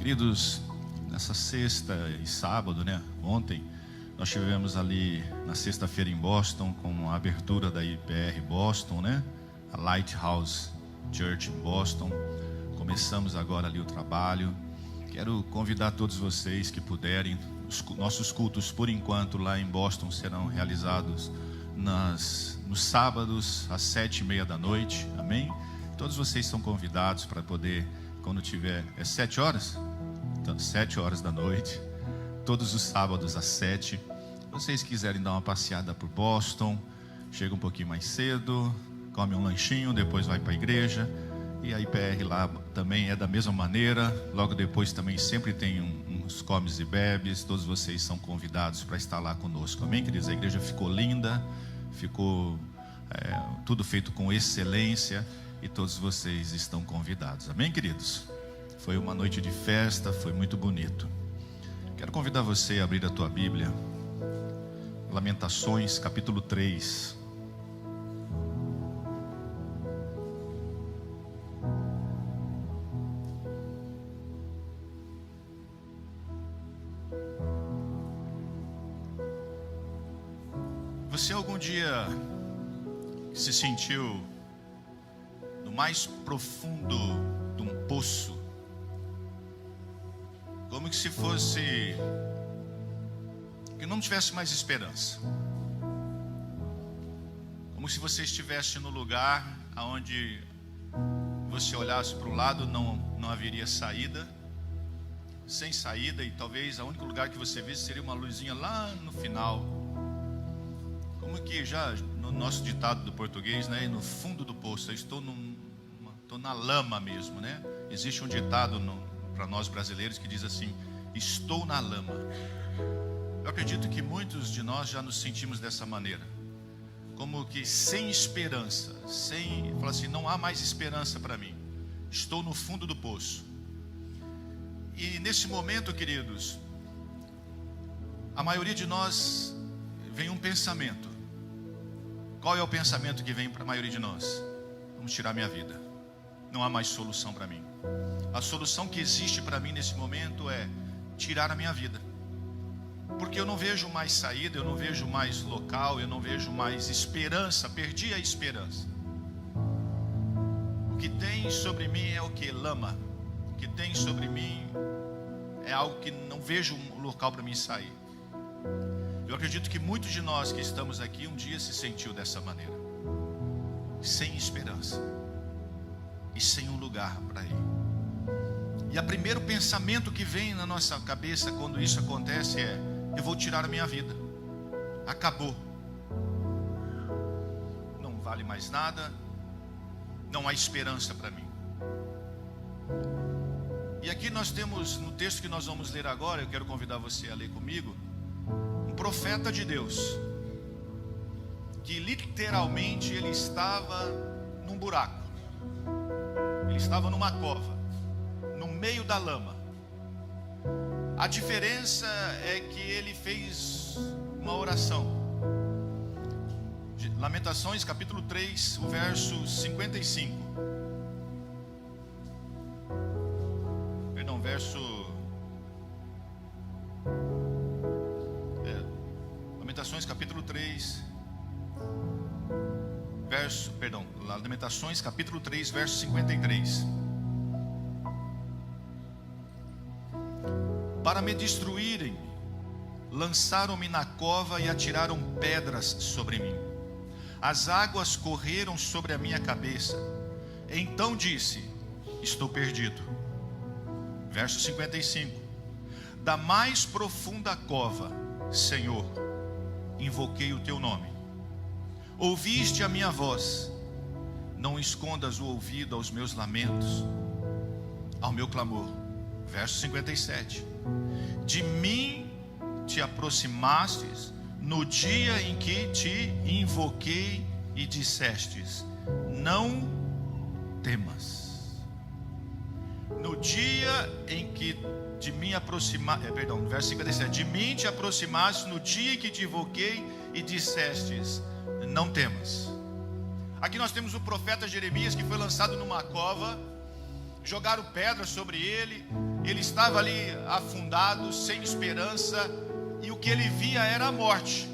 Queridos, nessa sexta e sábado, ontem, nós estivemos ali na sexta-feira em Boston com a abertura da IPR Boston, a Lighthouse Church em Boston. Começamos agora ali o trabalho. Quero convidar todos vocês que puderem. Os nossos cultos, por enquanto, lá em Boston serão realizados nos sábados às 7:30 da noite, amém? Todos vocês são convidados para poder, quando tiver, 7 horas? Então, 7 horas da noite, todos os sábados às 7. Se vocês quiserem dar uma passeada por Boston, chega um pouquinho mais cedo, come um lanchinho, depois vai para a igreja. E a IPR lá também é da mesma maneira. Logo depois também sempre tem uns comes e bebes. Todos vocês são convidados para estar lá conosco, amém, queridos? A igreja ficou linda, ficou tudo feito com excelência, e todos vocês estão convidados, amém, queridos? Foi uma noite de festa, foi muito bonito. Quero convidar você a abrir a tua Bíblia, Lamentações capítulo 3. Você algum dia se sentiu no mais profundo de um poço, como que se fosse que não tivesse mais esperança, como se você estivesse no lugar onde você olhasse para o lado, não haveria saída, sem saída, e talvez o único lugar que você visse seria uma luzinha lá no final, como que já no nosso ditado do português, no fundo do poço, eu estou na lama mesmo, Existe um ditado para nós brasileiros que diz assim: estou na lama. Eu acredito que muitos de nós já nos sentimos dessa maneira, como que sem esperança, fala assim, não há mais esperança para mim, estou no fundo do poço. E nesse momento, queridos, a maioria de nós vem um pensamento. Qual é o pensamento que vem para a maioria de nós? Vamos tirar minha vida, não há mais solução para mim. A solução que existe para mim nesse momento é tirar a minha vida, porque eu não vejo mais saída, eu não vejo mais local, eu não vejo mais esperança, perdi a esperança. O que tem sobre mim é o que? Lama. O que tem sobre mim é algo que não vejo um local para mim sair. Eu acredito que muitos de nós que estamos aqui um dia se sentiu dessa maneira, sem esperança e sem um lugar para ir. E o primeiro pensamento que vem na nossa cabeça quando isso acontece é: eu vou tirar a minha vida, acabou, não vale mais nada, não há esperança para mim. E aqui nós temos, no texto que nós vamos ler agora, eu quero convidar você a ler comigo, um profeta de Deus, que literalmente ele estava num buraco, ele estava numa cova, no meio da lama. A diferença é que ele fez uma oração. Lamentações capítulo 3, o verso 55. Perdão, Lamentações capítulo 3, Lamentações capítulo 3, verso 53. Para me destruírem, lançaram-me na cova e atiraram pedras sobre mim. As águas correram sobre a minha cabeça. Então disse: estou perdido. Verso 55. Da mais profunda cova, Senhor, invoquei o teu nome. Ouviste a minha voz. Não escondas o ouvido aos meus lamentos, ao meu clamor. Verso 57. De mim te aproximastes no dia em que te invoquei e dissestes: não temas. No dia em que de mim verso 57. De mim te aproximastes no dia em que te invoquei e dissestes: não temas. Aqui nós temos o profeta Jeremias, que foi lançado numa cova, jogaram pedras sobre ele ele estava ali afundado, sem esperança, e o que ele via era a morte.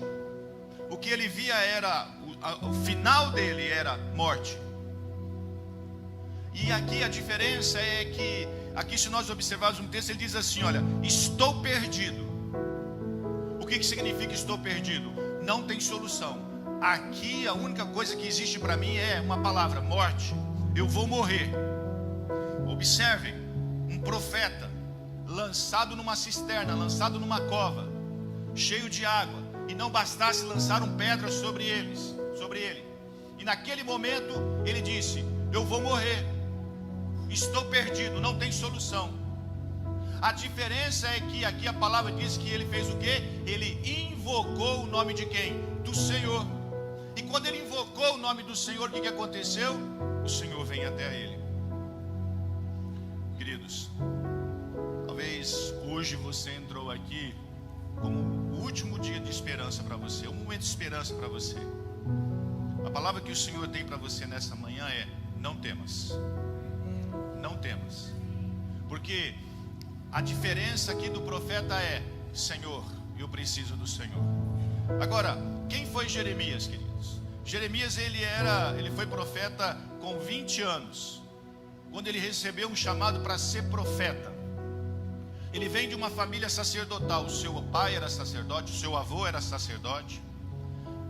O que ele via era, o final dele era morte. E aqui a diferença é que, aqui se nós observarmos um texto, ele diz assim, olha, estou perdido. O que significa estou perdido? Não tem solução. Aqui a única coisa que existe para mim é uma palavra, morte. Eu vou morrer. Observem, um profeta lançado numa cisterna, lançado numa cova, cheio de água, e não bastasse lançaram pedras sobre ele. E naquele momento ele disse, eu vou morrer. Estou perdido, não tem solução. A diferença é que aqui a palavra diz que ele fez o quê? Ele invocou o nome de quem? Do Senhor. E quando ele invocou o nome do Senhor, o que aconteceu? O Senhor vem até ele. Queridos, talvez hoje você entrou aqui como o último dia de esperança para você, um momento de esperança para você. A palavra que o Senhor tem para você nessa manhã é: não temas. Não temas. Porque a diferença aqui do profeta é: Senhor, eu preciso do Senhor. Agora, quem foi Jeremias, queridos? Jeremias, ele foi profeta com 20 anos, quando ele recebeu um chamado para ser profeta. Ele vem de uma família sacerdotal. O seu pai era sacerdote, o seu avô era sacerdote.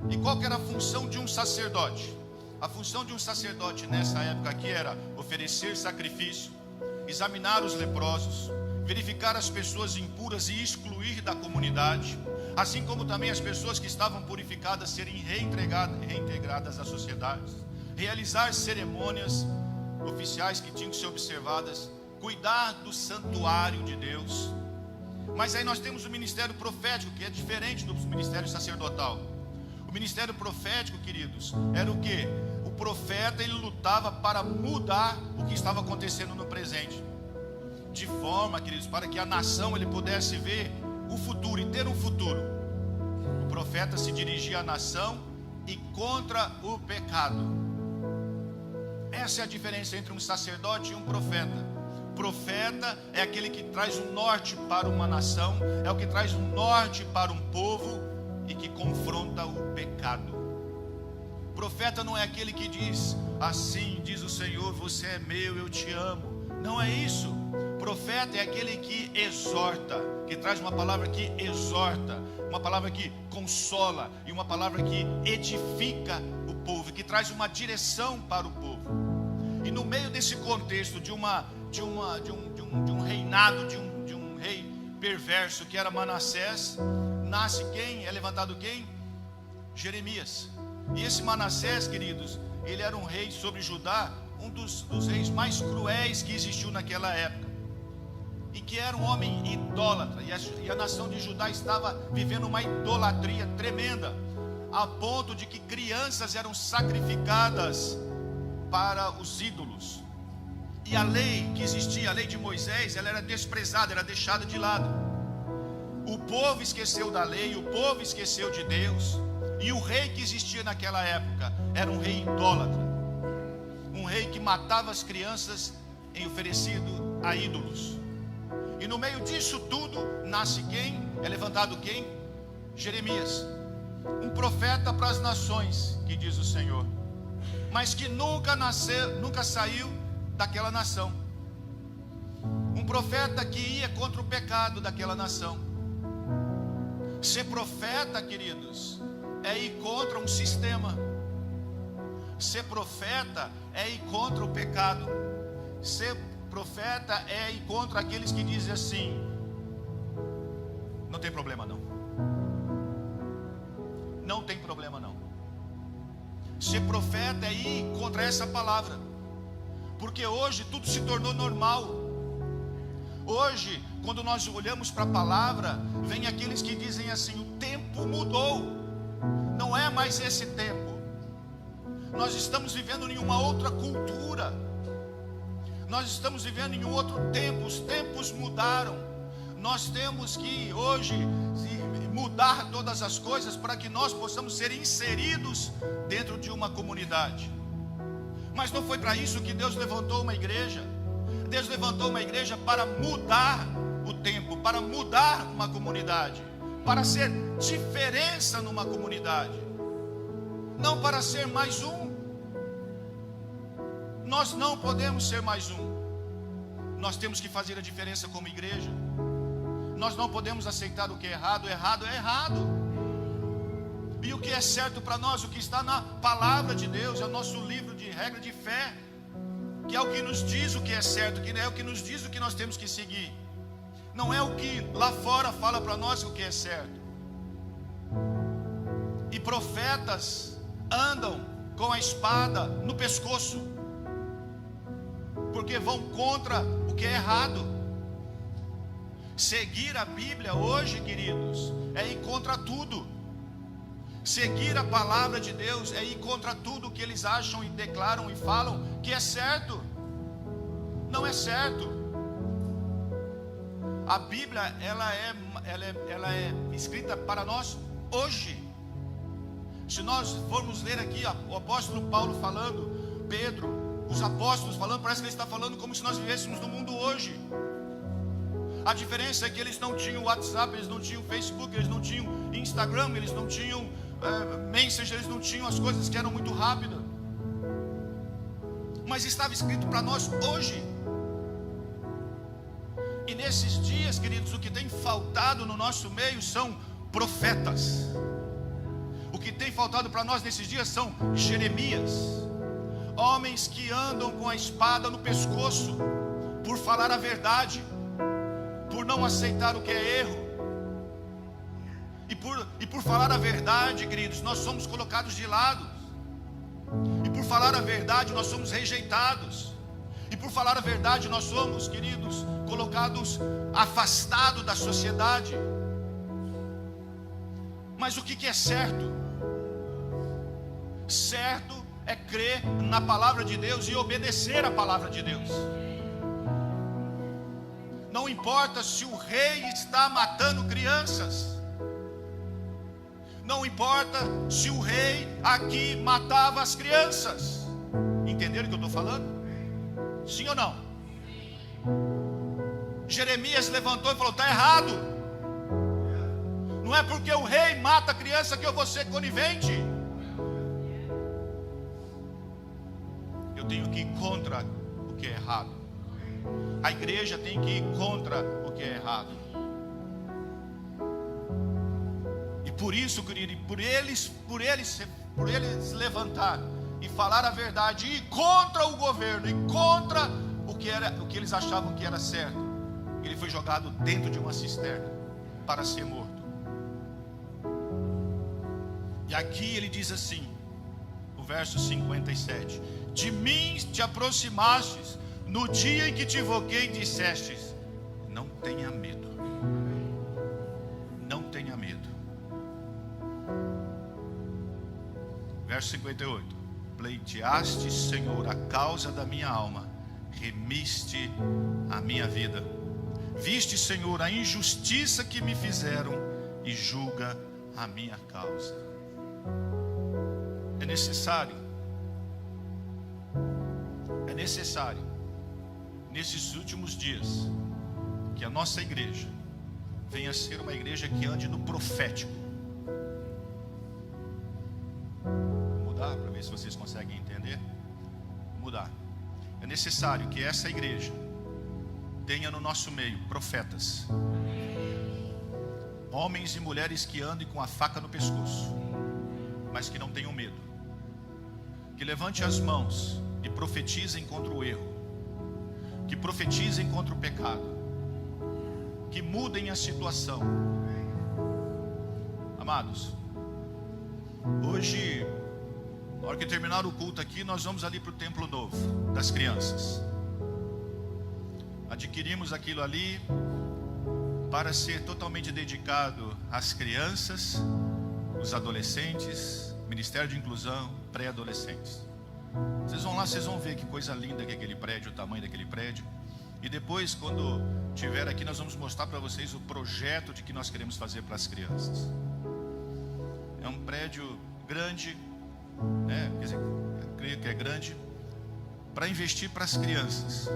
E qual que era a função de um sacerdote? A função de um sacerdote nessa época aqui era oferecer sacrifício, examinar os leprosos, verificar as pessoas impuras e excluir da comunidade, assim como também as pessoas que estavam purificadas serem reintegradas à sociedade, realizar cerimônias oficiais que tinham que ser observadas, cuidar do santuário de Deus. Mas aí nós temos o ministério profético, que é diferente do ministério sacerdotal. O ministério profético, queridos, era o quê? O profeta, ele lutava para mudar o que estava acontecendo no presente, de forma, queridos, para que a nação ele pudesse ver o futuro e ter um futuro. O profeta se dirigia à nação e contra o pecado. Essa é a diferença entre um sacerdote e um profeta. O profeta é aquele que traz um norte para uma nação, é o que traz um norte para um povo e que confronta o pecado. O profeta não é aquele que diz, assim diz o Senhor, você é meu, eu te amo. Não é isso. O profeta é aquele que exorta, que traz uma palavra que exorta, uma palavra que consola e uma palavra que edifica o povo, que traz uma direção para o povo. E no meio desse contexto de um reinado, de um rei perverso que era Manassés, nasce quem? É levantado quem? Jeremias. E esse Manassés, queridos, ele era um rei sobre Judá, um dos reis mais cruéis que existiu naquela época, e que era um homem idólatra, e a nação de Judá estava vivendo uma idolatria tremenda, a ponto de que crianças eram sacrificadas para os ídolos. E a lei que existia, a lei de Moisés, ela era desprezada, era deixada de lado. O povo esqueceu da lei, o povo esqueceu de Deus. E o rei que existia naquela época era um rei idólatra, um rei que matava as crianças em oferecido a ídolos. E no meio disso tudo nasce quem? É levantado quem? Jeremias, um profeta para as nações, que diz o Senhor, mas que nunca saiu daquela nação. Um profeta que ia contra o pecado daquela nação. Ser profeta, queridos, é ir contra um sistema. Ser profeta é ir contra o pecado. Ser profeta é ir contra aqueles que dizem assim: não tem problema não. Não tem problema não. Ser profeta é ir contra essa palavra. Porque hoje tudo se tornou normal. Hoje, quando nós olhamos para a palavra, vem aqueles que dizem assim: o tempo mudou. Não é mais esse tempo. Nós estamos vivendo em uma outra cultura. Nós estamos vivendo em um outro tempo. Os tempos mudaram. Nós temos que hoje mudar todas as coisas para que nós possamos ser inseridos dentro de uma comunidade. Mas não foi para isso que Deus levantou uma igreja. Deus levantou uma igreja para mudar o tempo, para mudar uma comunidade, para ser diferença numa comunidade, não para ser mais um. Nós não podemos ser mais um. Nós temos que fazer a diferença como igreja. Nós não podemos aceitar o que é errado. Errado é errado. E o que é certo para nós, o que está na palavra de Deus, é o nosso livro de regra de fé, que é o que nos diz o que é certo, que é o que nos diz o que nós temos que seguir. Não é o que lá fora fala para nós o que é certo. E profetas andam com a espada no pescoço, porque vão contra o que é errado. Seguir a Bíblia hoje, queridos, é ir contra tudo. Seguir a palavra de Deus é ir contra tudo que eles acham e declaram e falam que é certo. Não é certo. A Bíblia ela é escrita para nós hoje. Se nós formos ler aqui o apóstolo Paulo falando, Pedro, os apóstolos falando, parece que ele está falando como se nós vivêssemos no mundo hoje. A diferença é que eles não tinham WhatsApp, eles não tinham Facebook, eles não tinham Instagram, eles não tinham Messenger, eles não tinham as coisas que eram muito rápidas. Mas estava escrito para nós hoje. E nesses dias, queridos, o que tem faltado no nosso meio são profetas. O que tem faltado para nós nesses dias são Jeremias, homens que andam com a espada no pescoço, por falar a verdade, por não aceitar o que é erro. E por falar a verdade, queridos, nós somos colocados de lado. E por falar a verdade, nós somos rejeitados. E por falar a verdade, nós somos, queridos, colocados afastados da sociedade. Mas o que é certo? Certo é crer na palavra de Deus e obedecer a palavra de Deus. Não importa se o rei está matando crianças. Não importa se o rei aqui matava as crianças. Entenderam o que eu estou falando? Sim ou não? Jeremias levantou e falou: está errado. Não é porque o rei mata a criança que eu vou ser conivente. Eu tenho que ir contra o que é errado. A igreja tem que ir contra o que é errado. E por isso, querido, por eles levantar e falar a verdade, e ir contra o governo, e contra o que eles achavam que era certo, ele foi jogado dentro de uma cisterna para ser morto. E aqui ele diz assim, o verso 57: de mim te aproximastes no dia em que te invoquei e dissestes: não tenha medo. Não tenha medo. Verso 58: pleiteaste, Senhor, a causa da minha alma, remiste a minha vida. Viste, Senhor, a injustiça que me fizeram e julga a minha causa. É necessário nesses últimos dias que a nossa igreja venha a ser uma igreja que ande no profético. Vou mudar para ver se vocês conseguem entender. Mudar. É necessário que essa igreja tenha no nosso meio profetas, homens e mulheres que andem com a faca no pescoço, mas que não tenham medo, que levante as mãos e profetizem contra o erro, que profetizem contra o pecado, que mudem a situação. Amados, hoje, na hora que terminar o culto aqui, nós vamos ali para o templo novo das crianças. Adquirimos aquilo ali para ser totalmente dedicado às crianças, os adolescentes, Ministério de Inclusão, pré-adolescentes. Vocês vão lá, vocês vão ver que coisa linda que é aquele prédio, o tamanho daquele prédio. E depois, quando estiver aqui, nós vamos mostrar para vocês o projeto de que nós queremos fazer para as crianças. É um prédio grande, né? Quer dizer, eu creio que é grande, para investir para as crianças.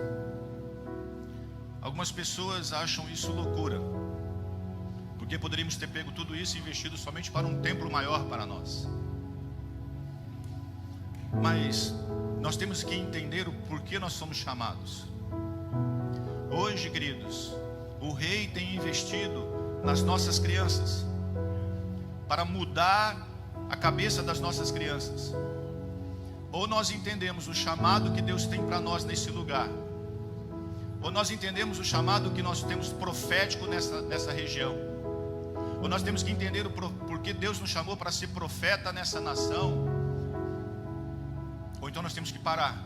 Algumas pessoas acham isso loucura, porque poderíamos ter pego tudo isso e investido somente para um templo maior para nós. Mas nós temos que entender o porquê nós somos chamados. Hoje, queridos, o rei tem investido nas nossas crianças, para mudar a cabeça das nossas crianças. Ou nós entendemos o chamado que Deus tem para nós nesse lugar, ou nós entendemos o chamado que nós temos profético nessa região, ou nós temos que entender porque Deus nos chamou para ser profeta nessa nação, ou então nós temos que parar.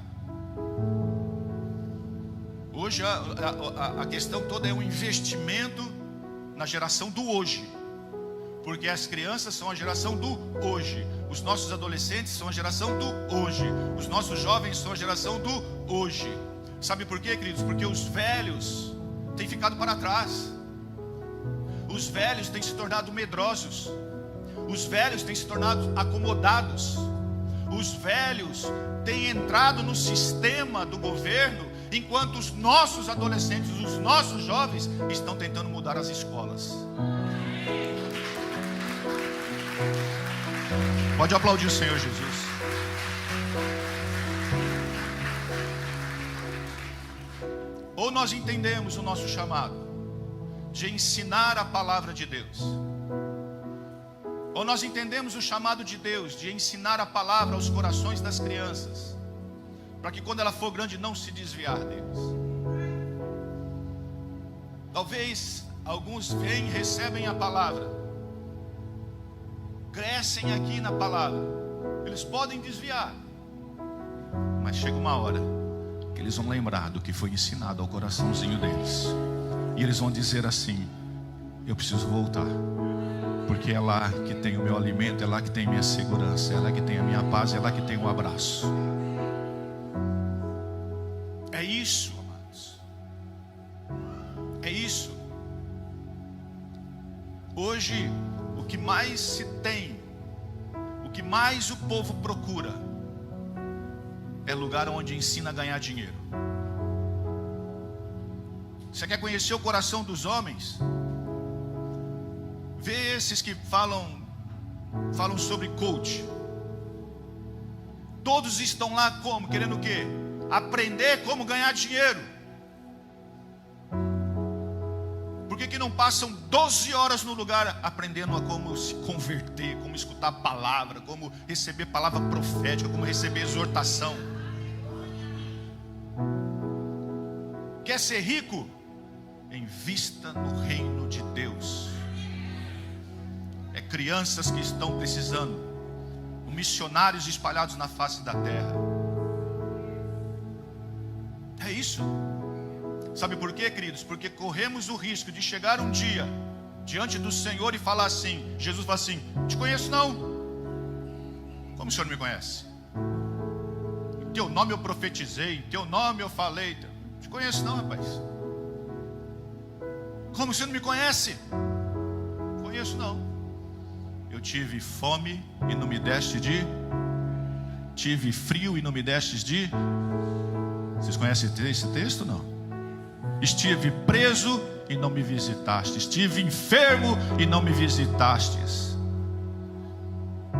Hoje a questão toda é um investimento na geração do hoje, porque as crianças são a geração do hoje, os nossos adolescentes são a geração do hoje, os nossos jovens são a geração do hoje. Sabe por quê, queridos? Porque os velhos têm ficado para trás, os velhos têm se tornado medrosos, os velhos têm se tornado acomodados, os velhos têm entrado no sistema do governo, enquanto os nossos adolescentes, os nossos jovens estão tentando mudar as escolas. Pode aplaudir o Senhor Jesus. Ou nós entendemos o nosso chamado de ensinar a palavra de Deus, ou nós entendemos o chamado de Deus de ensinar a palavra aos corações das crianças, para que quando ela for grande não se desviar deles. Talvez alguns vêm, recebem a palavra, crescem aqui na palavra, eles podem desviar, mas chega uma hora que eles vão lembrar do que foi ensinado ao coraçãozinho deles, e eles vão dizer assim: eu preciso voltar, porque é lá que tem o meu alimento, é lá que tem minha segurança, é lá que tem a minha paz, é lá que tem o abraço. É isso, amados. É isso. Hoje, o que mais se tem, o que mais o povo procura, é lugar onde ensina a ganhar dinheiro. Você quer conhecer o coração dos homens? Vê esses que falam sobre coach. Todos estão lá como? Querendo o quê? Aprender como ganhar dinheiro. Por que não passam 12 horas no lugar aprendendo a como se converter, como escutar a palavra, como receber palavra profética, como receber exortação? Quer ser rico? Invista no reino de Deus. É crianças que estão precisando, missionários espalhados na face da terra. É isso. Sabe por quê, queridos? Porque corremos o risco de chegar um dia diante do Senhor e falar assim, Jesus fala assim: te conheço não. Como o Senhor me conhece? Em teu nome eu profetizei, em teu nome eu falei. Te conheço não, rapaz. Como o Senhor não me conhece? Conheço não. Eu tive fome e não me deste de, tive frio e não me destes de. Vocês conhecem esse texto? Não. Estive preso e não me visitaste, estive enfermo e não me visitastes.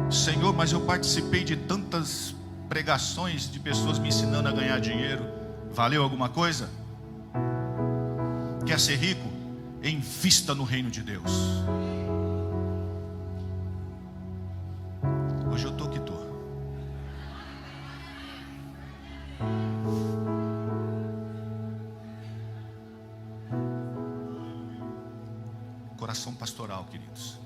Senhor, mas eu participei de tantas pregações de pessoas me ensinando a ganhar dinheiro. Valeu alguma coisa? Quer ser rico? Invista no reino de Deus. Hoje eu estou que estou. Coração pastoral, queridos.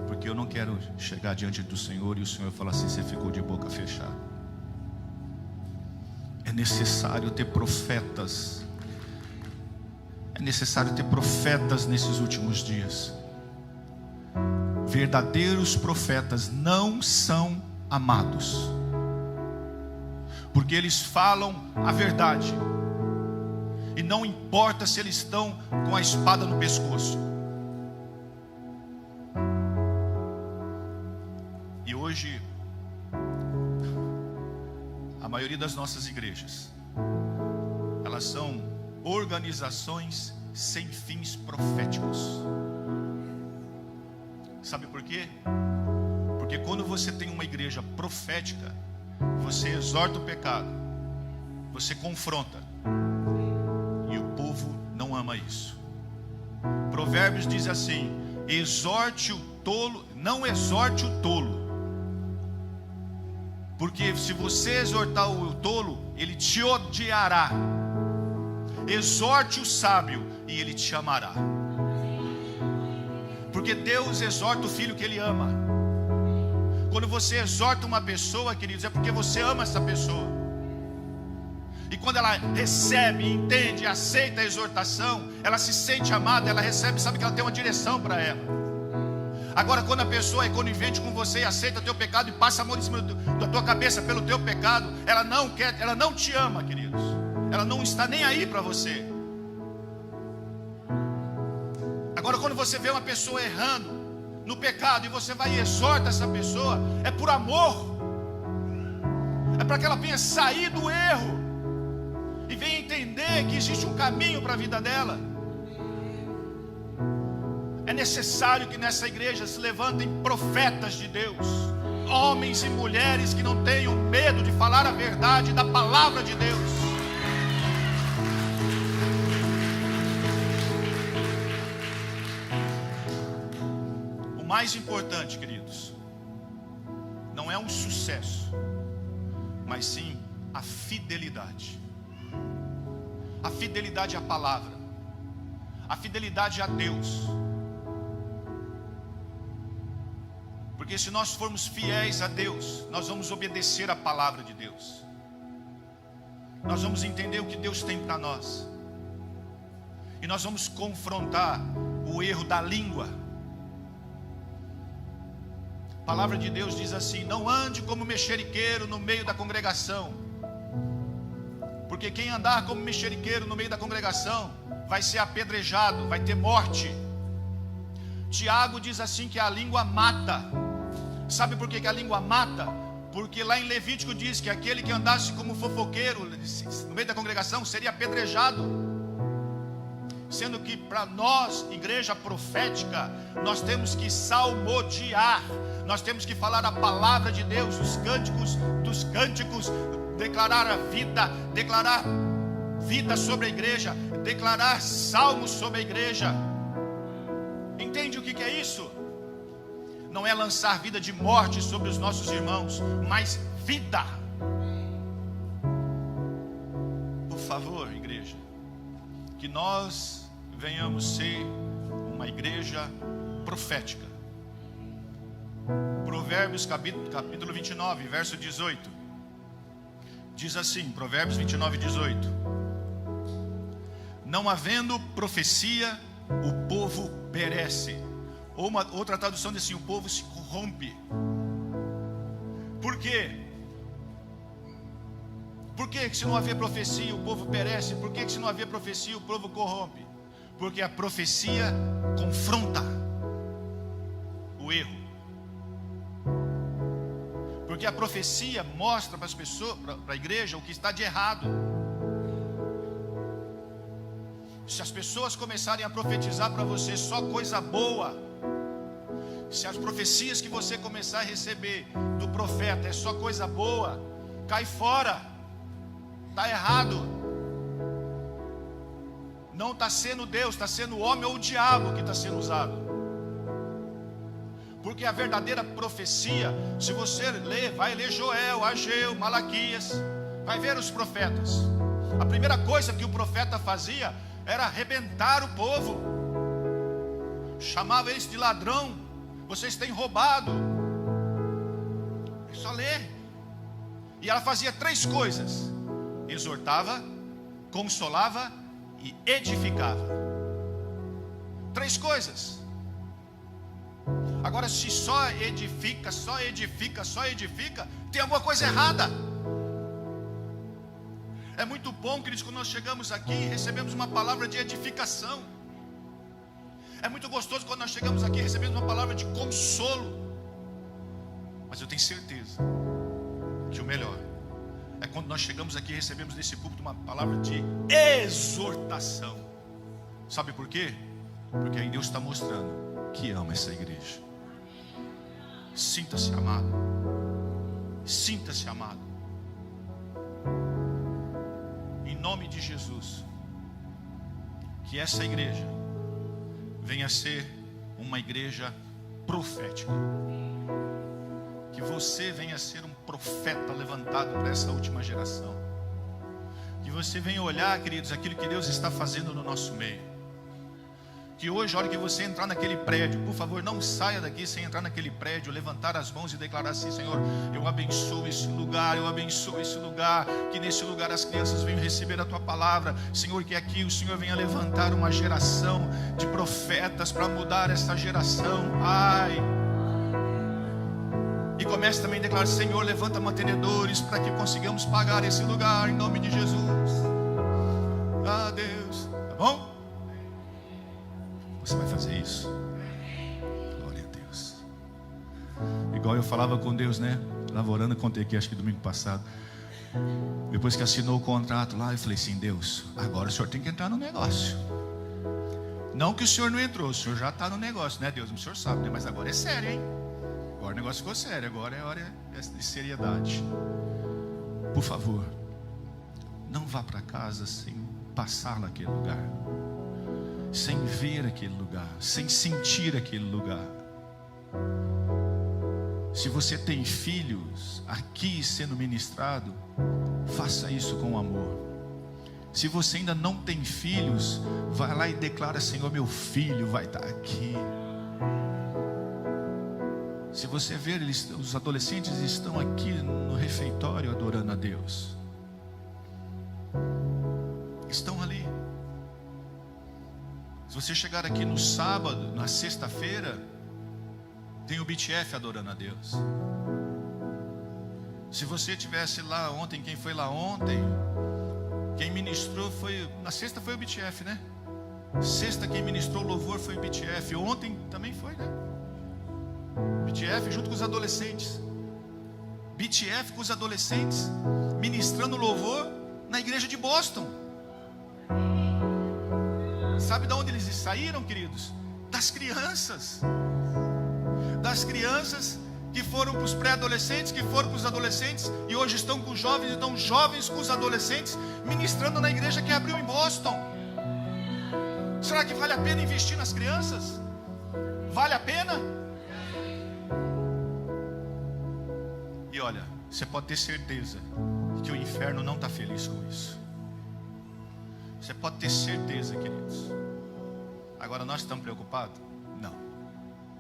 Porque eu não quero chegar diante do Senhor e o Senhor falar assim: você ficou de boca fechada. É necessário ter profetas. É necessário ter profetas nesses últimos dias. Verdadeiros profetas não são amados, porque eles falam a verdade, e não importa se eles estão com a espada no pescoço. E hoje a maioria das nossas igrejas, elas são organizações sem fins proféticos. Sabe por quê? Porque quando você tem uma igreja profética, você exorta o pecado, você confronta, e o povo não ama isso. Provérbios diz assim: exorte o tolo, não exorte o tolo, porque se você exortar o tolo, ele te odiará. Exorte o sábio e ele te amará. Porque Deus exorta o filho que ele ama. Quando você exorta uma pessoa, queridos, é porque você ama essa pessoa. E quando ela recebe, entende, aceita a exortação, ela se sente amada, ela recebe, sabe que ela tem uma direção para ela. Agora, quando a pessoa é conivente com você e aceita o teu pecado e passa a mão em cima da tua cabeça pelo teu pecado, ela não quer, ela não te ama, queridos. Ela não está nem aí para você. Agora, quando você vê uma pessoa errando no pecado e você vai e exorta essa pessoa, é por amor, é para que ela venha sair do erro e venha entender que existe um caminho para a vida dela. É necessário que nessa igreja se levantem profetas de Deus, homens e mulheres que não tenham medo de falar a verdade da palavra de Deus. O mais importante, queridos, não é um sucesso, mas sim a fidelidade. A fidelidade à palavra, a fidelidade a Deus. Porque se nós formos fiéis a Deus, nós vamos obedecer a palavra de Deus. Nós vamos entender o que Deus tem para nós. E nós vamos confrontar o erro da língua. A palavra de Deus diz assim: não ande como mexeriqueiro no meio da congregação. Porque quem andar como mexeriqueiro no meio da congregação vai ser apedrejado, vai ter morte. Tiago diz assim que a língua mata. Sabe por que a língua mata? Porque lá em Levítico diz que aquele que andasse como fofoqueiro no meio da congregação seria apedrejado. Sendo que para nós, igreja profética, nós temos que salmodiar, nós temos que falar a palavra de Deus, os cânticos dos cânticos, declarar a vida, declarar vida sobre a igreja, declarar salmos sobre a igreja. Entende o que é isso? Não é lançar vida de morte sobre os nossos irmãos, mas vida. Por favor, igreja, que nós venhamos ser uma igreja profética. Provérbios capítulo 29, verso 18. Diz assim, Provérbios 29, 18: não havendo profecia, o povo perece. Ou outra tradução diz assim: o povo se corrompe. Por quê? Por que se não haver profecia o povo perece? Por que se não haver profecia o povo corrompe? Porque a profecia confronta o erro. Porque a profecia mostra para as pessoas, para a igreja, o que está de errado. Se as pessoas começarem a profetizar para você só coisa boa, se as profecias que você começar a receber do profeta é só coisa boa, cai fora, está errado. Não está sendo Deus, está sendo o homem ou o diabo que está sendo usado. Porque a verdadeira profecia, se você ler, vai ler Joel, Ageu, Malaquias, vai ver os profetas. A primeira coisa que o profeta fazia era arrebentar o povo. Chamava eles de ladrão. Vocês têm roubado. É só ler. E ela fazia 3 coisas: exortava, consolava e edificava. 3 coisas. Agora, se só edifica, tem alguma coisa errada. É muito bom, queridos, quando nós chegamos aqui e recebemos uma palavra de edificação. É muito gostoso quando nós chegamos aqui e recebemos uma palavra de consolo. Mas eu tenho certeza que o melhor é quando nós chegamos aqui e recebemos desse púlpito uma palavra de exortação. Sabe por quê? Porque aí Deus está mostrando que ama essa igreja. Sinta-se amado. Sinta-se amado. Em nome de Jesus, que essa igreja venha a ser uma igreja profética. Que você venha a ser um profeta levantado para essa última geração. Que você venha olhar, queridos, aquilo que Deus está fazendo no nosso meio. Que hoje, a hora que você entrar naquele prédio, por favor, não saia daqui sem entrar naquele prédio, levantar as mãos e declarar assim: Senhor, eu abençoo esse lugar, eu abençoo esse lugar. Que nesse lugar as crianças venham receber a Tua palavra. Senhor, que aqui o Senhor venha levantar uma geração de profetas para mudar essa geração. Ai. E comece também a declarar: Senhor, levanta mantenedores para que consigamos pagar esse lugar, em nome de Jesus. Ah, Deus, tá bom? Você vai fazer isso. Glória a Deus. Igual eu falava com Deus, né? Lavorando, contei aqui, acho que domingo passado. Depois que assinou o contrato lá, eu falei assim: Deus, agora o Senhor tem que entrar no negócio. Não que o Senhor não entrou, o Senhor já está no negócio, né, Deus? O Senhor sabe, né? Mas agora é sério, hein? Agora o negócio ficou sério, agora é hora de seriedade. Por favor, não vá para casa sem passar naquele lugar, sem ver aquele lugar, sem sentir aquele lugar. Se você tem filhos aqui sendo ministrado, faça isso com amor. Se você ainda não tem filhos, vai lá e declara: Senhor, meu filho vai estar aqui. Se você ver, os adolescentes estão aqui no refeitório adorando a Deus. Estão ali. Se você chegar aqui no sábado, na sexta-feira, tem o BTF adorando a Deus. Se você estivesse lá ontem, quem foi lá ontem, quem ministrou foi, na sexta foi o BTF, né? Sexta quem ministrou louvor foi o BTF. Ontem também foi, né? BTF junto com os adolescentes. BTF com os adolescentes ministrando louvor na igreja de Boston. Sabe de onde eles saíram, queridos? Das crianças. Das crianças que foram para os pré-adolescentes, que foram para os adolescentes e hoje estão com os jovens, então jovens com os adolescentes ministrando na igreja que abriu em Boston. Será que vale a pena investir nas crianças? Vale a pena? E olha, você pode ter certeza que o inferno não está feliz com isso. Você pode ter certeza, queridos. Agora nós estamos preocupados? Não.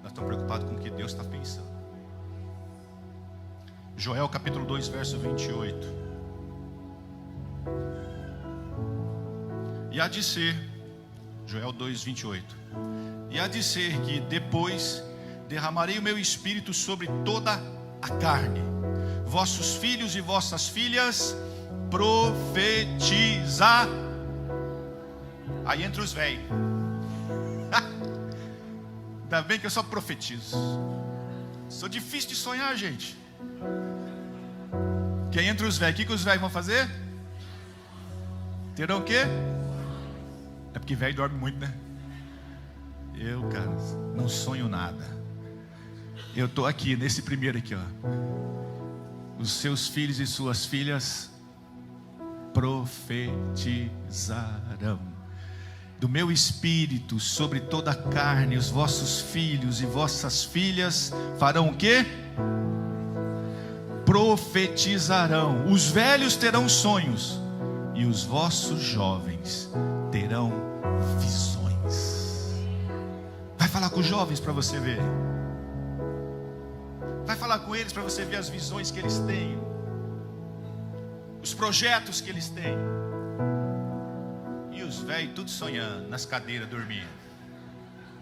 Nós estamos preocupados com o que Deus está pensando. Joel capítulo 2, verso 28. E há de ser, Joel 2, 28. E há de ser que depois derramarei o meu espírito sobre toda a carne. Vossos filhos e vossas filhas profetizar. Aí entre os velhos. Ainda bem que eu só profetizo. Sou difícil de sonhar, gente. Que aí entre os velhos, o que os velhos vão fazer? Terão o quê? É porque velho dorme muito, né? Eu, cara, não sonho nada. Eu estou aqui, nesse primeiro aqui, ó. Os seus filhos e suas filhas profetizarão. Do meu espírito sobre toda a carne, os vossos filhos e vossas filhas farão o quê? Profetizarão. Os velhos terão sonhos e os vossos jovens terão visões. Vai falar com os jovens para você ver. Vai falar com eles para você ver as visões que eles têm, os projetos que eles têm. E os velhos tudo sonhando, nas cadeiras dormindo.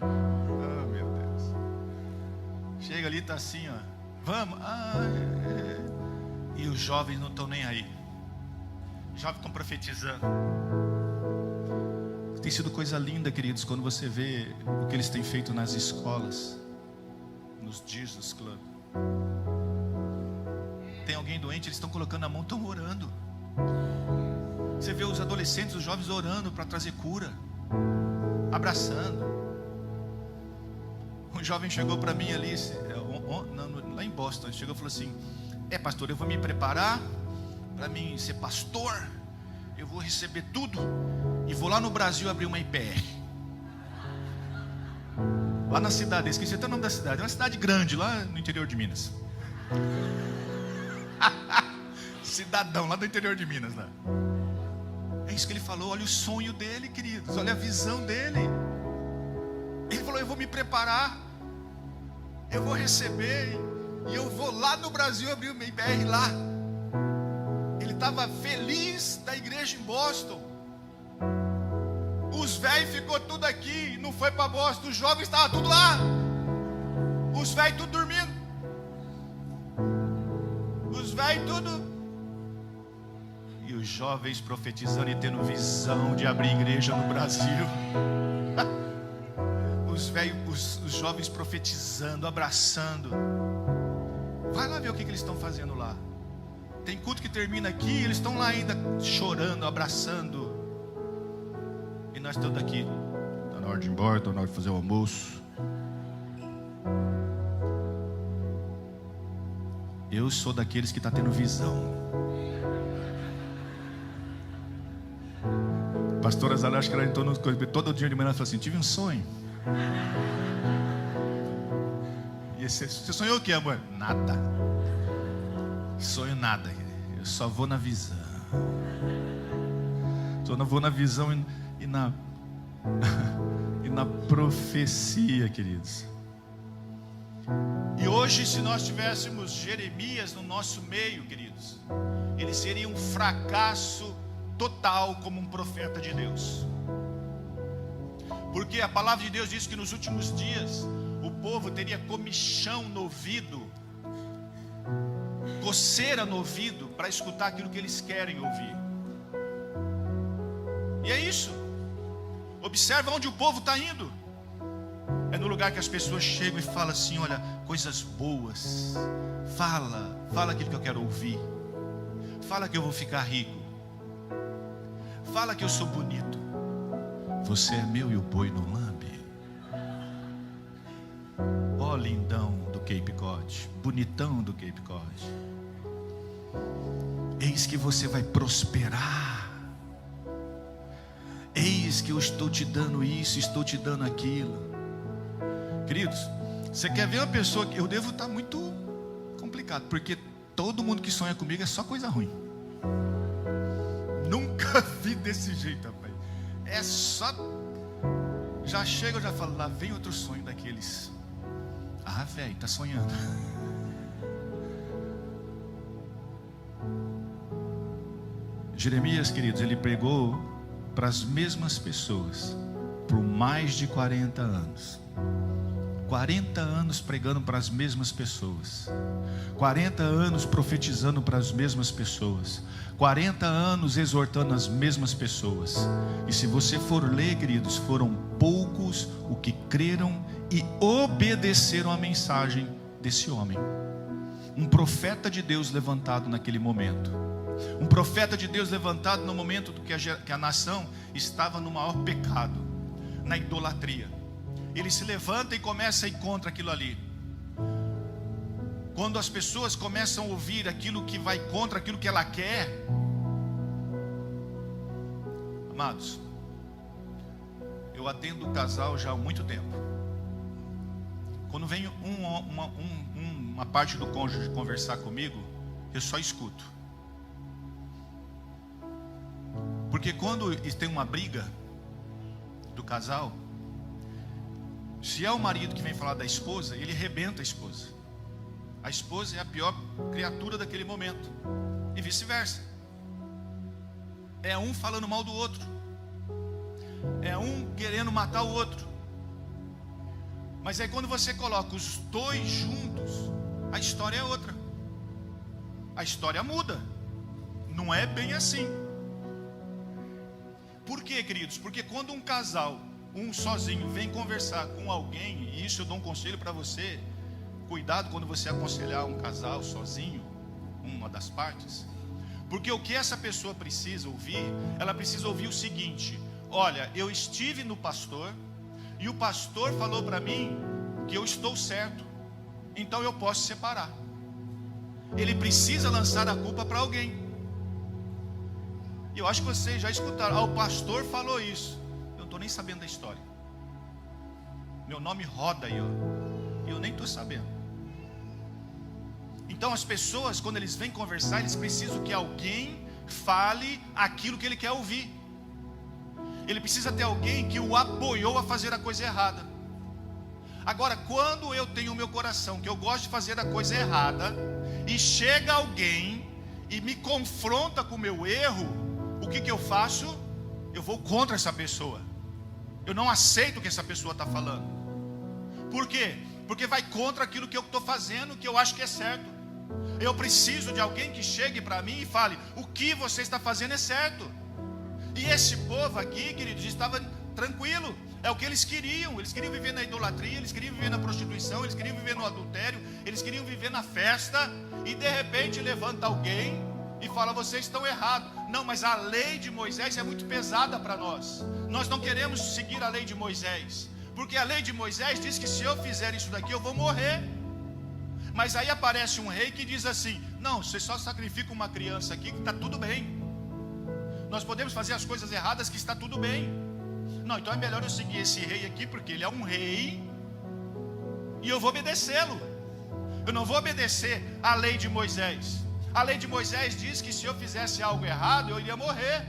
Oh, meu Deus. Chega ali, tá assim, ó. Vamos. E os jovens não estão nem aí. Os jovens estão profetizando. Tem sido coisa linda, queridos, quando você vê o que eles têm feito nas escolas, nos Jesus Club. tem alguém doente, eles estão colocando a mão, estão orando. Você vê os adolescentes, os jovens orando para trazer cura, abraçando. Um jovem chegou para mim ali, lá em Boston, ele chegou e falou assim: pastor, eu vou me preparar para mim ser pastor, eu vou receber tudo e vou lá no Brasil abrir uma IPR. Lá na cidade, esqueci até o nome da cidade, é uma cidade grande lá no interior de Minas. Cidadão lá do interior de Minas, né? É isso que ele falou. Olha o sonho dele, queridos, olha a visão dele. Ele falou: eu vou me preparar, eu vou receber e eu vou lá no Brasil abrir uma IBR lá. Ele estava feliz da igreja em Boston. Os velhos ficou tudo aqui, não foi para Boston. Os jovens estavam tudo lá. Os velhos tudo dormindo. Os velhos tudo. E os jovens profetizando e tendo visão de abrir igreja no Brasil. Os velhos, os jovens profetizando, abraçando. Vai lá ver o que eles estão fazendo lá. Tem culto que termina aqui, eles estão lá ainda chorando, abraçando. E nós estamos aqui. Está na hora de ir embora, está na hora de fazer o almoço. Eu sou daqueles que está tendo visão. Pastora Zala, acho que ela entrou todo dia de manhã e falou assim: tive um sonho. E você sonhou o que, amor? Nada. Sonho nada. Eu só vou na visão. Só não vou na visão e na profecia, queridos. E hoje, se nós tivéssemos Jeremias no nosso meio, queridos, ele seria um fracasso total como um profeta de Deus. Porque a palavra de Deus diz que nos últimos dias o povo teria comichão no ouvido, coceira no ouvido, para escutar aquilo que eles querem ouvir. E é isso. Observa onde o povo está indo. É no lugar que as pessoas chegam e falam assim: olha, coisas boas. Fala aquilo que eu quero ouvir. Fala que eu vou ficar rico. Fala que eu sou bonito. Você é meu e o boi não lambe. Ó lindão do Cape Cod, bonitão do Cape Cod. Eis que você vai prosperar. Eis que eu estou te dando isso, estou te dando aquilo. Queridos, você quer ver uma pessoa que eu devo estar muito complicado, porque todo mundo que sonha comigo é só coisa ruim. Nunca vi desse jeito, rapaz. É só. Já chega, eu já falo: lá vem outro sonho daqueles. Ah, velho, tá sonhando. Jeremias, queridos, ele pregou para as mesmas pessoas por mais de 40 anos. 40 anos pregando para as mesmas pessoas. 40 anos profetizando para as mesmas pessoas. 40 anos exortando as mesmas pessoas. E se você for ler, queridos, foram poucos o que creram e obedeceram a mensagem desse homem. Um profeta de Deus levantado naquele momento. Um profeta de Deus levantado no momento que a nação estava no maior pecado, na idolatria. Ele se levanta e começa a ir contra aquilo ali. Quando as pessoas começam a ouvir aquilo que vai contra aquilo que ela quer, amados, eu atendo o casal já há muito tempo. Quando vem uma parte do cônjuge conversar comigo, eu só escuto. Porque quando tem uma briga do casal, se é o marido que vem falar da esposa, ele arrebenta a esposa. A esposa é a pior criatura daquele momento. E vice-versa. É um falando mal do outro. É um querendo matar o outro. Mas aí quando você coloca os dois juntos, a história é outra. A história muda. Não é bem assim. Por quê, queridos? Porque quando um casal, um sozinho, vem conversar com alguém, e isso eu dou um conselho para você: cuidado quando você aconselhar um casal sozinho. uma das partes. Porque o que essa pessoa precisa ouvir, ela precisa ouvir o seguinte: olha, eu estive no pastor e o pastor falou para mim que eu estou certo, então eu posso separar. Ele precisa lançar a culpa para alguém. E eu acho que vocês já escutaram: o pastor falou isso. Eu não estou nem sabendo da história. Meu nome roda aí, ó, e eu nem estou sabendo. Então as pessoas, quando eles vêm conversar, eles precisam que alguém fale aquilo que ele quer ouvir. Ele precisa ter alguém que o apoiou a fazer a coisa errada. Agora, quando eu tenho o meu coração que eu gosto de fazer a coisa errada, e chega alguém e me confronta com o meu erro, o que eu faço? Eu vou contra essa pessoa. Eu não aceito o que essa pessoa está falando. Por quê? Porque vai contra aquilo que eu estou fazendo, que eu acho que é certo. Eu preciso de alguém que chegue para mim e fale: o que você está fazendo é certo. E esse povo aqui, queridos, estava tranquilo. É o que eles queriam. Eles queriam viver na idolatria, eles queriam viver na prostituição, eles queriam viver no adultério, eles queriam viver na festa. E de repente levanta alguém e fala: vocês estão errados. Não, mas a lei de Moisés é muito pesada para nós. Nós não queremos seguir a lei de Moisés, porque a lei de Moisés diz que se eu fizer isso daqui eu vou morrer. Mas aí aparece um rei que diz assim: não, você só sacrifica uma criança aqui que está tudo bem. Nós podemos fazer as coisas erradas que está tudo bem. Não, então é melhor eu seguir esse rei aqui, porque ele é um rei e eu vou obedecê-lo. Eu não vou obedecer a lei de Moisés. A lei de Moisés diz que se eu fizesse algo errado eu iria morrer.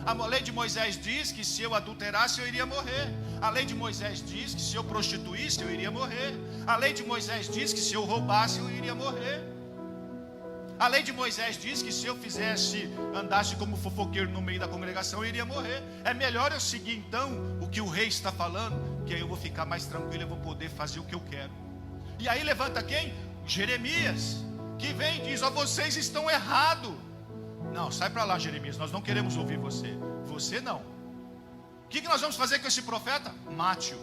A lei de Moisés diz que se eu adulterasse eu iria morrer. A lei de Moisés diz que se eu prostituísse eu iria morrer. A lei de Moisés diz que se eu roubasse eu iria morrer. A lei de Moisés diz que se eu andasse como fofoqueiro no meio da congregação eu iria morrer. É melhor eu seguir então o que o rei está falando, que aí eu vou ficar mais tranquilo, eu vou poder fazer o que eu quero. E aí levanta quem? Jeremias, que vem e diz: ó, vocês estão errados. Não, sai para lá, Jeremias, nós não queremos ouvir você. Você não. O que nós vamos fazer com esse profeta? Mate-o.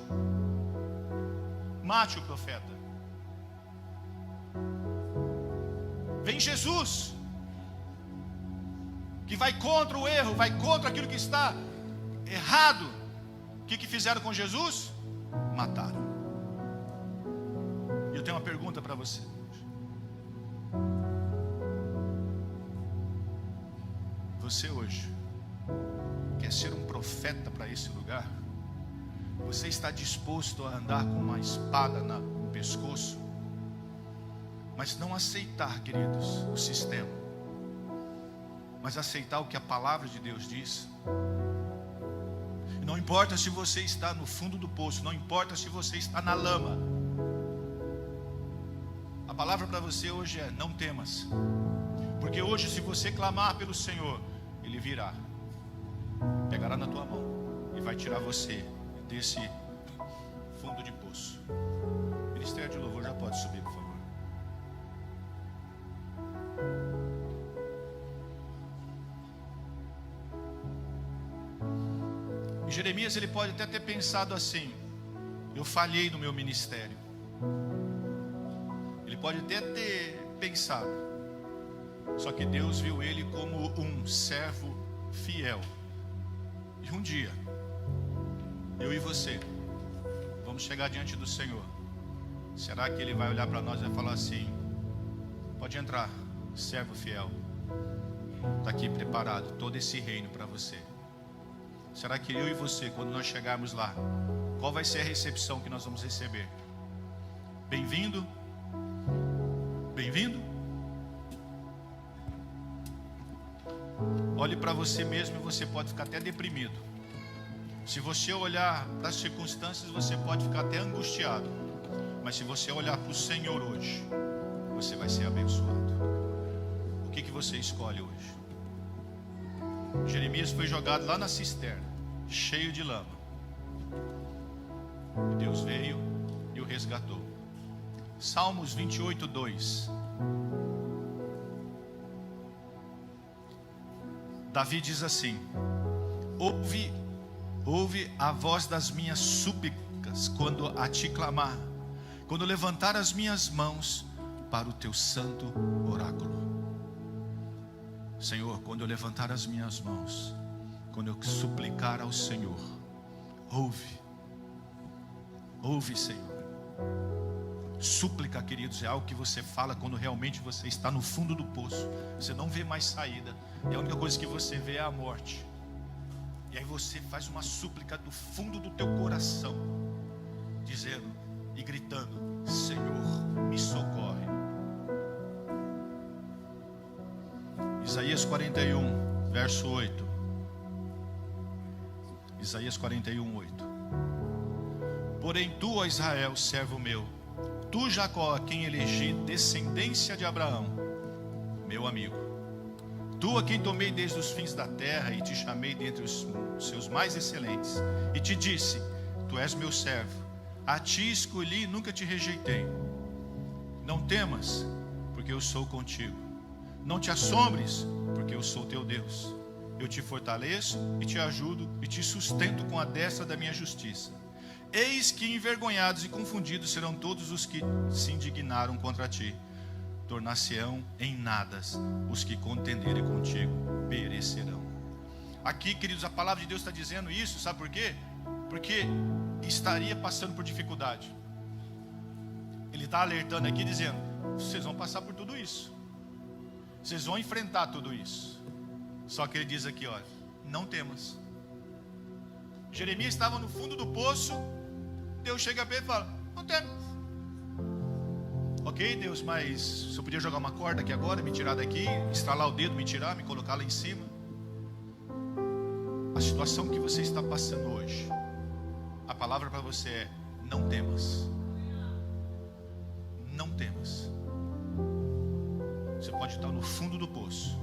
Mate o profeta. Vem Jesus, que vai contra o erro, vai contra aquilo que está errado. O que fizeram com Jesus? Mataram. E eu tenho uma pergunta para você. Você hoje quer ser um profeta para esse lugar? Você está disposto a andar com uma espada no pescoço? Mas não aceitar, queridos, o sistema, mas aceitar o que a palavra de Deus diz. Não importa se você está no fundo do poço, não importa se você está na lama. A palavra para você hoje é: não temas. Porque hoje, se você clamar pelo Senhor, Ele virá, pegará na tua mão e vai tirar você desse fundo de poço. O Ministério de Louvor já pode subir, por favor. Jeremias, ele pode até ter pensado assim: eu falhei no meu ministério. Ele pode até ter pensado. Só que Deus viu ele como um servo fiel. E um dia, eu e você vamos chegar diante do Senhor. Será que Ele vai olhar para nós e vai falar assim: pode entrar, servo fiel, está aqui preparado todo esse reino para você? Será que eu e você, quando nós chegarmos lá, qual vai ser a recepção que nós vamos receber? Bem-vindo? Bem-vindo? Olhe para você mesmo e você pode ficar até deprimido. Se você olhar para as circunstâncias, você pode ficar até angustiado. Mas se você olhar para o Senhor hoje, você vai ser abençoado. O que você escolhe hoje? Jeremias foi jogado lá na cisterna, cheio de lama. E Deus veio e o resgatou. Salmos 28, 2. Davi diz assim: ouve a voz das minhas súplicas quando a ti clamar, quando levantar as minhas mãos para o teu santo oráculo. Senhor, quando eu levantar as minhas mãos, quando eu suplicar ao Senhor, ouve, Senhor. Súplica, queridos, é algo que você fala quando realmente você está no fundo do poço. Você não vê mais saída, e a única coisa que você vê é a morte. E aí você faz uma súplica do fundo do teu coração, dizendo e gritando: Senhor, me socorre. Isaías 41, verso 8. Isaías 41, 8. Porém tu, ó Israel, servo meu, tu, Jacó, a quem elegi descendência de Abraão, meu amigo, tu a quem tomei desde os fins da terra e te chamei dentre os seus mais excelentes, e te disse: tu és meu servo, a ti escolhi e nunca te rejeitei. Não temas, porque eu sou contigo. Não te assombres, porque eu sou teu Deus. Eu te fortaleço e te ajudo e te sustento com a destra da minha justiça. Eis que envergonhados e confundidos serão todos os que se indignaram contra ti. Tornar-se-ão em nadas os que contenderem contigo, perecerão. Aqui, queridos, a palavra de Deus está dizendo isso, sabe por quê? Porque estaria passando por dificuldade. Ele está alertando aqui, dizendo: vocês vão passar por tudo isso, vocês vão enfrentar tudo isso. Só que ele diz aqui, olha, não temas. Jeremias estava no fundo do poço. Deus chega para ele e fala: não temas. Ok, Deus, mas se eu podia jogar uma corda aqui agora, me tirar daqui, estralar o dedo, me tirar, me colocar lá em cima. A situação que você está passando hoje, a palavra para você é: não temas. Não temas. Você pode estar no fundo do poço,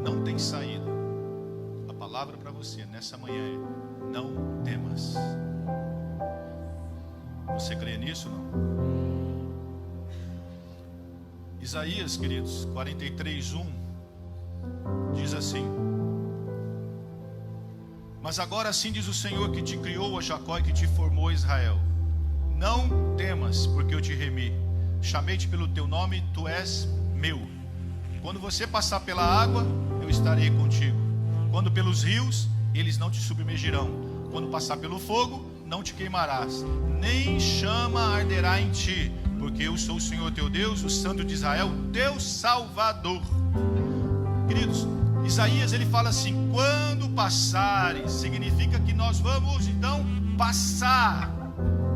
não tem saída. A palavra para você nessa manhã é: não temas. Você crê nisso ou não? Isaías, queridos, 43:1 diz assim: mas agora assim diz o Senhor que te criou, a Jacó, e que te formou, Israel: não temas, porque eu te remi, chamei-te pelo teu nome, tu és meu. Quando você passar pela água, eu estarei contigo. Quando pelos rios, eles não te submergirão. Quando passar pelo fogo, não te queimarás, nem chama arderá em ti, porque eu sou o Senhor teu Deus, o Santo de Israel, teu Salvador. Queridos, Isaías ele fala assim: quando passares, significa que nós vamos então passar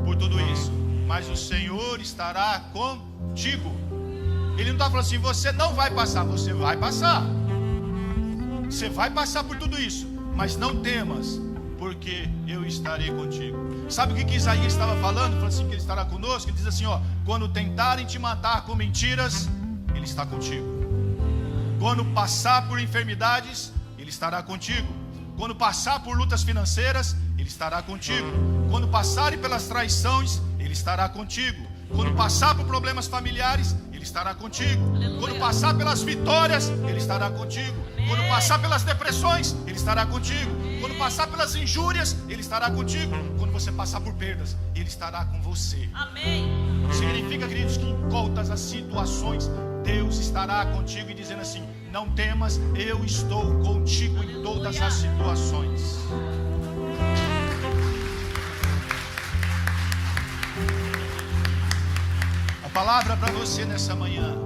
por tudo isso, mas o Senhor estará contigo. Ele não está falando assim: você não vai passar, você vai passar. Você vai passar por tudo isso, mas não temas, porque eu estarei contigo. Sabe o que Isaías estava falando? Falando assim, que ele estará conosco. Ele diz assim, ó: quando tentarem te matar com mentiras, ele está contigo. Quando passar por enfermidades, ele estará contigo. Quando passar por lutas financeiras, ele estará contigo. Quando passarem pelas traições, ele estará contigo. Quando passar por problemas familiares, ele estará contigo. Aleluia. Quando passar pelas vitórias, ele estará contigo. Amém. Quando passar pelas depressões, ele estará contigo. Amém. Quando passar pelas injúrias, ele estará contigo. Quando você passar por perdas, ele estará com você. Amém. Significa, queridos, que em todas as situações, Deus estará contigo e dizendo assim: não temas, eu estou contigo. Aleluia. Em todas as situações. A palavra para você nessa manhã